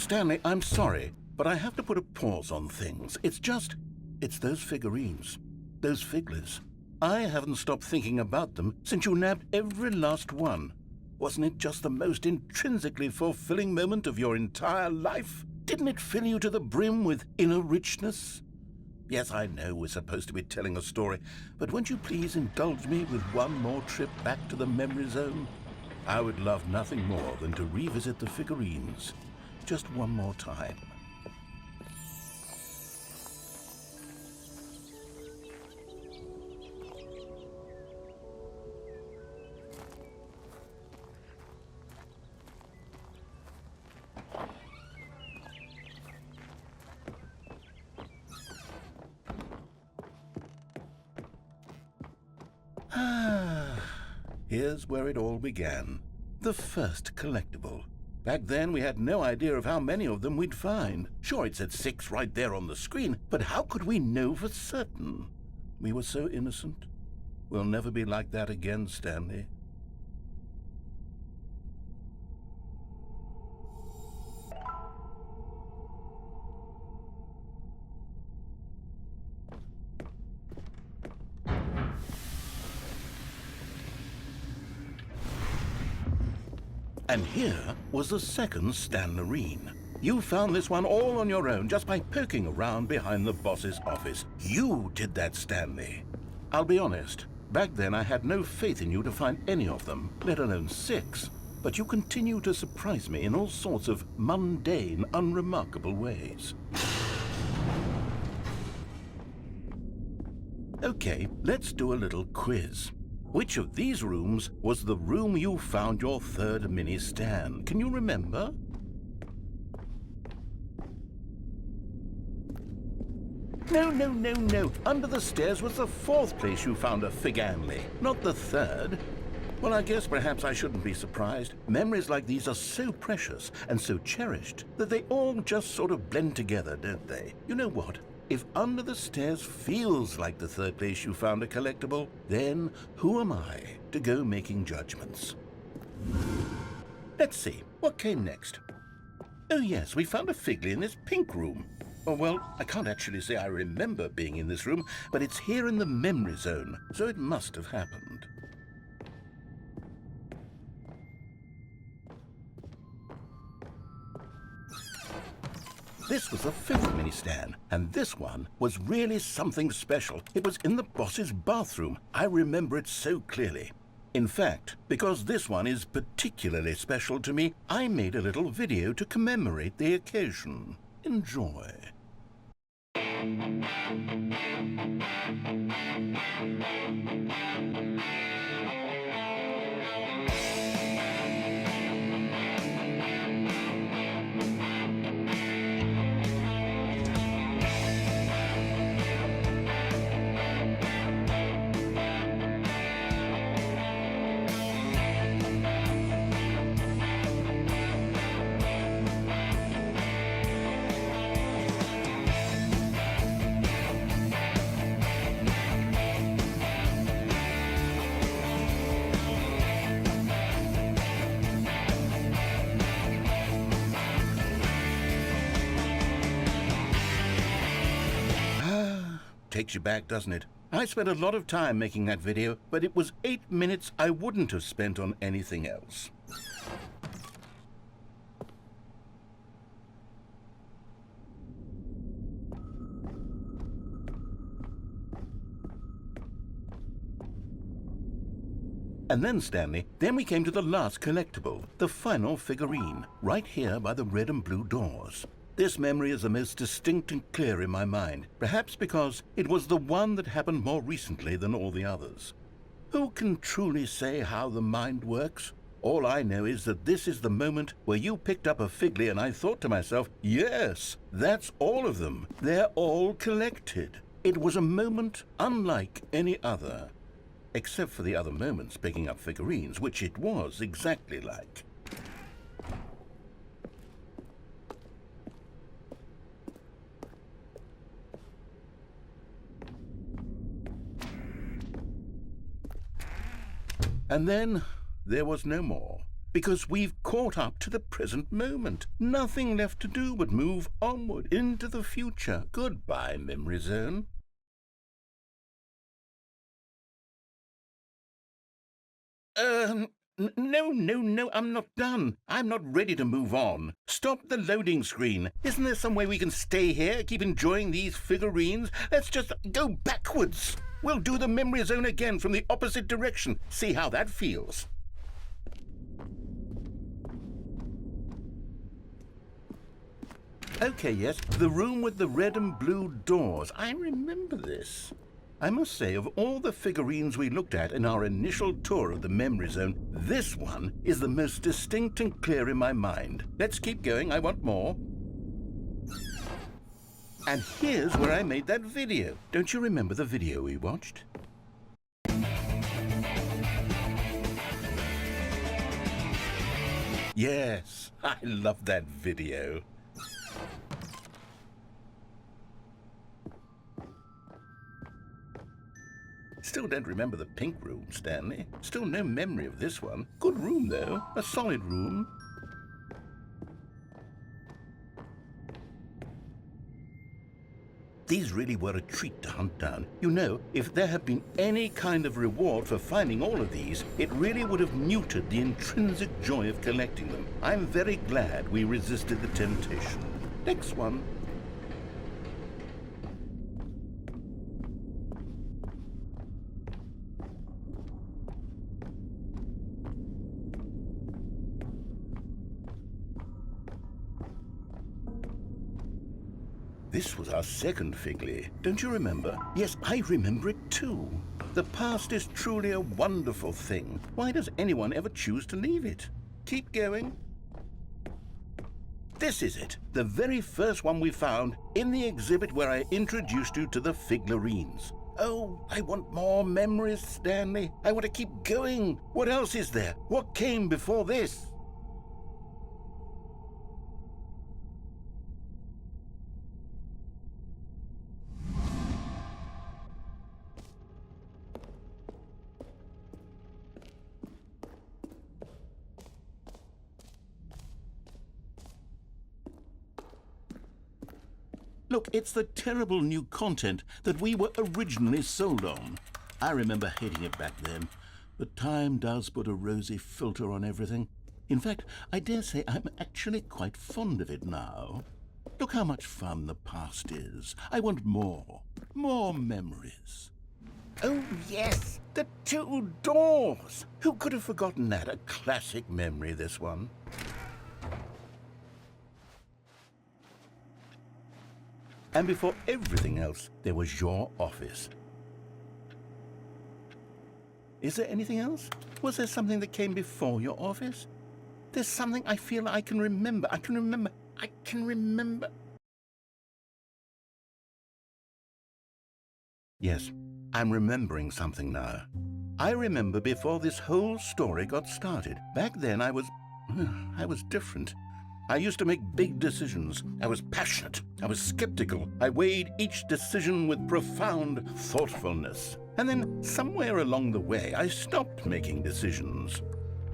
Stanley, I'm sorry, but I have to put a pause on things. It's those figurines, those figglers. I haven't stopped thinking about them since you nabbed every last one. Wasn't it just the most intrinsically fulfilling moment of your entire life? Didn't it fill you to the brim with inner richness? Yes, I know we're supposed to be telling a story, but won't you please indulge me with one more trip back to the memory zone? I would love nothing more than to revisit the figurines just one more time. Here's where it all began. The first collectible. Back then, we had no idea of how many of them we'd find. Sure, it said 6 right there on the screen, but how could we know for certain? We were so innocent. We'll never be like that again, Stanley. And here was the second Stanley. You found this one all on your own just by poking around behind the boss's office. You did that, Stanley. I'll be honest, back then I had no faith in you to find any of them, let alone 6. But you continue to surprise me in all sorts of mundane, unremarkable ways. Okay, let's do a little quiz. Which of these rooms was the room you found your third mini Stan? Can you remember? No. Under the stairs was the 4th place you found a Stanley, not the 3rd. Well, I guess perhaps I shouldn't be surprised. Memories like these are so precious and so cherished that they all just sort of blend together, don't they? You know what? If under the stairs feels like the 3rd place you found a collectible, then who am I to go making judgments? Let's see, what came next? Oh yes, we found a Figgly in this pink room. Oh, well, I can't actually say I remember being in this room, but it's here in the memory zone, so it must have happened. This was the 5th mini Stan, and this one was really something special. It was in the boss's bathroom. I remember it so clearly. In fact, because this one is particularly special to me, I made a little video to commemorate the occasion. Enjoy. Takes you back, doesn't it? I spent a lot of time making that video, but it was 8 minutes I wouldn't have spent on anything else. And then, Stanley, we came to the last collectible, the final figurine, right here by the red and blue doors. This memory is the most distinct and clear in my mind, perhaps because it was the one that happened more recently than all the others. Who can truly say how the mind works? All I know is that this is the moment where you picked up a Figgly and I thought to myself, yes, that's all of them. They're all collected. It was a moment unlike any other, except for the other moments picking up figurines, which it was exactly like. And then there was no more. because we've caught up to the present moment. Nothing left to do but move onward into the future. Goodbye, memory zone. No, I'm not done. I'm not ready to move on. Stop the loading screen. Isn't there some way we can stay here, keep enjoying these figurines? Let's just go backwards. We'll do the memory zone again from the opposite direction. See how that feels. Okay, yes, the room with the red and blue doors. I remember this. I must say, of all the figurines we looked at in our initial tour of the memory zone, this one is the most distinct and clear in my mind. Let's keep going, I want more. And here's where I made that video. Don't you remember the video we watched? Yes, I love that video. Still don't remember the pink room, Stanley. Still no memory of this one. Good room, though. A solid room. These really were a treat to hunt down. You know, if there had been any kind of reward for finding all of these, it really would have muted the intrinsic joy of collecting them. I'm very glad we resisted the temptation. Next one. This was our second Figley. Don't you remember? Yes, I remember it too. The past is truly a wonderful thing. Why does anyone ever choose to leave it? Keep going. This is it, the very first one we found in the exhibit where I introduced you to the figurines. Oh, I want more memories, Stanley. I want to keep going. What else is there? What came before this? Look, it's the terrible new content that we were originally sold on. I remember hating it back then, but time does put a rosy filter on everything. In fact, I dare say I'm actually quite fond of it now. Look how much fun the past is. I want more. More memories. Oh, yes, the two doors. Who could have forgotten that? A classic memory, this one. And before everything else, there was your office. Is there anything else? Was there something that came before your office? There's something I feel I can remember. I can remember. Yes, I'm remembering something now. I remember before this whole story got started. Back then I was different. I used to make big decisions. I was passionate. I was skeptical. I weighed each decision with profound thoughtfulness. And then somewhere along the way, I stopped making decisions.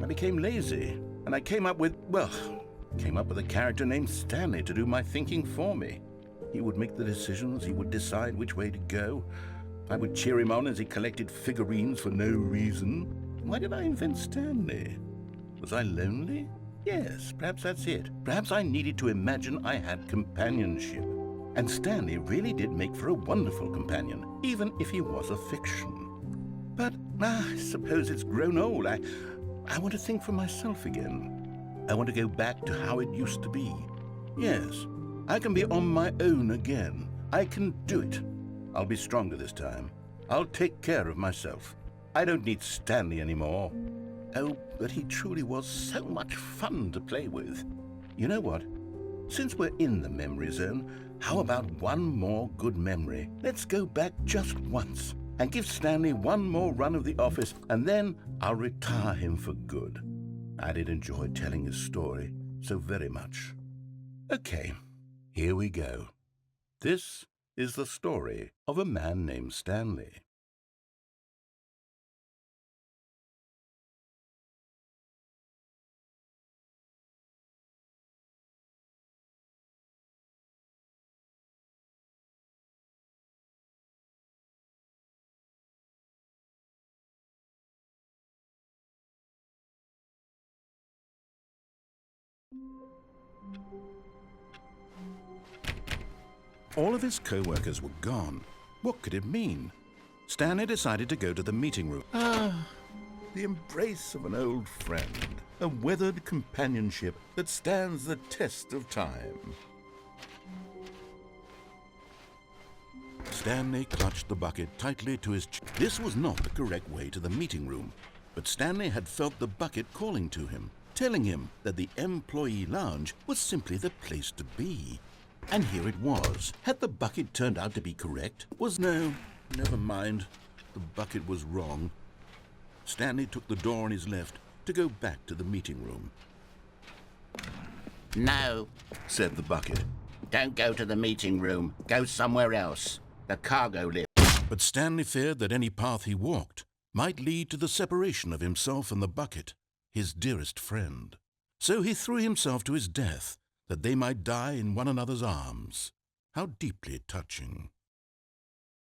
I became lazy. And I came up with a character named Stanley to do my thinking for me. He would make the decisions. He would decide which way to go. I would cheer him on as he collected figurines for no reason. Why did I invent Stanley? Was I lonely? Yes, perhaps that's it. Perhaps I needed to imagine I had companionship. And Stanley really did make for a wonderful companion, even if he was a fiction. But I suppose it's grown old. I want to think for myself again. I want to go back to how it used to be. Yes, I can be on my own again. I can do it. I'll be stronger this time. I'll take care of myself. I don't need Stanley anymore. Oh, but he truly was so much fun to play with. You know what? Since we're in the memory zone, how about one more good memory? Let's go back just once and give Stanley one more run of the office, and then I'll retire him for good. I did enjoy telling his story so very much. Okay, here we go. This is the story of a man named Stanley. All of his co-workers were gone. What could it mean? Stanley decided to go to the meeting room. The embrace of an old friend. A weathered companionship that stands the test of time. Stanley clutched the bucket tightly to his chest. This was not the correct way to the meeting room, but Stanley had felt the bucket calling to him, telling him that the employee lounge was simply the place to be. And here it was. Had the bucket turned out to be correct? No, never mind. The bucket was wrong. Stanley took the door on his left to go back to the meeting room. No, Said the bucket. don't go to the meeting room. Go somewhere else. The cargo lift. But Stanley feared that any path he walked might lead to the separation of himself and the bucket, his dearest friend. So he threw himself to his death, that they might die in one another's arms. How deeply touching.